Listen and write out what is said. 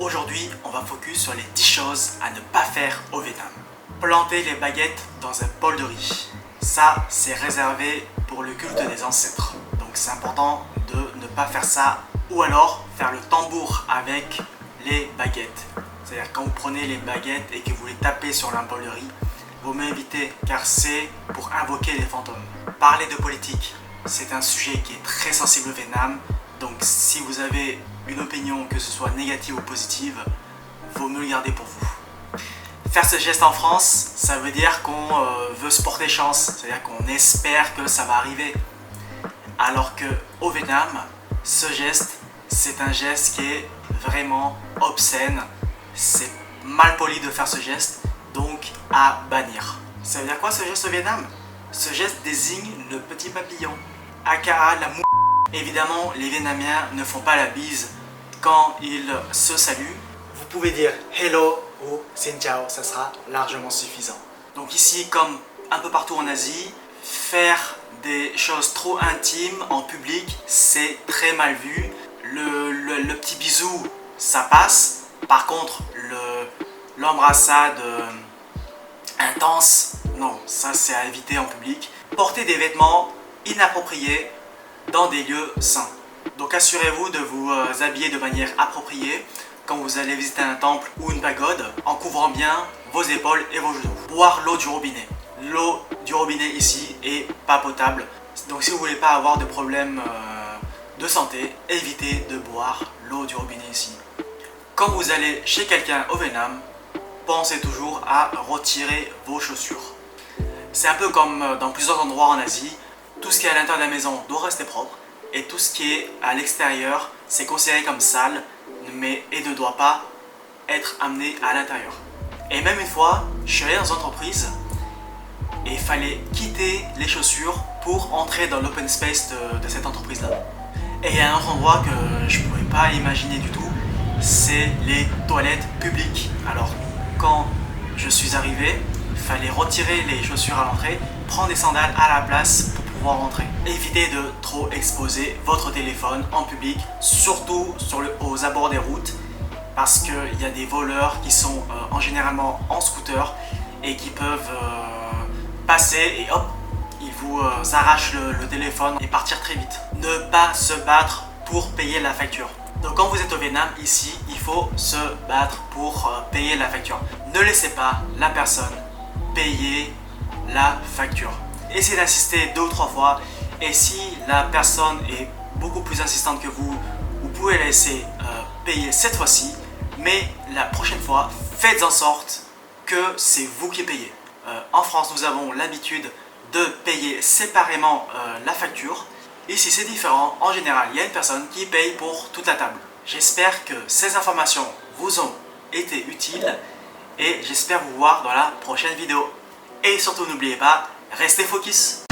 Aujourd'hui, on va focus sur les 10 choses à ne pas faire au Vietnam. Planter les baguettes dans un bol de riz. Ça, c'est réservé pour le culte des ancêtres. Donc c'est important de ne pas faire ça. Ou alors, faire le tambour avec les baguettes. C'est-à-dire quand vous prenez les baguettes et que vous les tapez sur un bol de riz, vaut mieux éviter car c'est pour invoquer les fantômes. Parler de politique, c'est un sujet qui est très sensible au Vietnam. Donc si vous avez une opinion, que ce soit négative ou positive, vaut mieux le garder pour vous. Faire ce geste en France, ça veut dire qu'on veut se porter chance, c'est-à-dire qu'on espère que ça va arriver. Alors que au Vietnam, ce geste, c'est un geste qui est vraiment obscène. C'est mal poli de faire ce geste, donc à bannir. Ça veut dire quoi ce geste au Vietnam? Ce geste désigne le petit papillon, aka la mou. Évidemment, les Vietnamiens ne font pas la bise quand ils se saluent. Vous pouvez dire hello ou xin chào, ça sera largement suffisant. Donc ici, comme un peu partout en Asie, faire des choses trop intimes en public, c'est très mal vu. Le petit bisou, ça passe. Par contre, l'embrassade intense, non, ça c'est à éviter en public. Porter des vêtements inappropriés dans des lieux sains. Donc assurez-vous de vous habiller de manière appropriée quand vous allez visiter un temple ou une pagode, en couvrant bien vos épaules et vos genoux. Boire l'eau du robinet. L'eau du robinet ici est pas potable. Donc si vous voulez pas avoir de problème de santé, évitez de boire l'eau du robinet ici. Quand vous allez chez quelqu'un au Vietnam, pensez toujours à retirer vos chaussures. C'est un peu comme dans plusieurs endroits en Asie, tout ce qui est à l'intérieur de la maison doit rester propre et tout ce qui est à l'extérieur, c'est considéré comme sale et ne doit pas être amené à l'intérieur. Et même une fois, je suis allé dans une entreprise et il fallait quitter les chaussures pour entrer dans l'open space de cette entreprise-là. Et il y a un autre endroit que je ne pouvais pas imaginer du tout, c'est les toilettes publiques. Alors, quand je suis arrivé, il fallait retirer les chaussures à l'entrée, prendre des sandales à la place pour pouvoir rentrer. Évitez de trop exposer votre téléphone en public, surtout aux abords des routes, parce qu'il y a des voleurs qui sont généralement en scooter et qui peuvent passer et hop, ils vous arrachent le téléphone et partir très vite. Ne pas se battre pour payer la facture. Donc quand vous êtes au Vietnam, ici, il faut se battre pour payer la facture. Ne laissez pas la personne payer la facture. Essayez d'insister 2 ou 3 fois et si la personne est beaucoup plus insistante que vous, vous pouvez la laisser payer cette fois-ci, mais la prochaine fois, faites en sorte que c'est vous qui payez. En France, nous avons l'habitude de payer séparément la facture. Ici, c'est différent. En général, il y a une personne qui paye pour toute la table. J'espère que ces informations vous ont été utiles et j'espère vous voir dans la prochaine vidéo. Et surtout, n'oubliez pas, restez focus.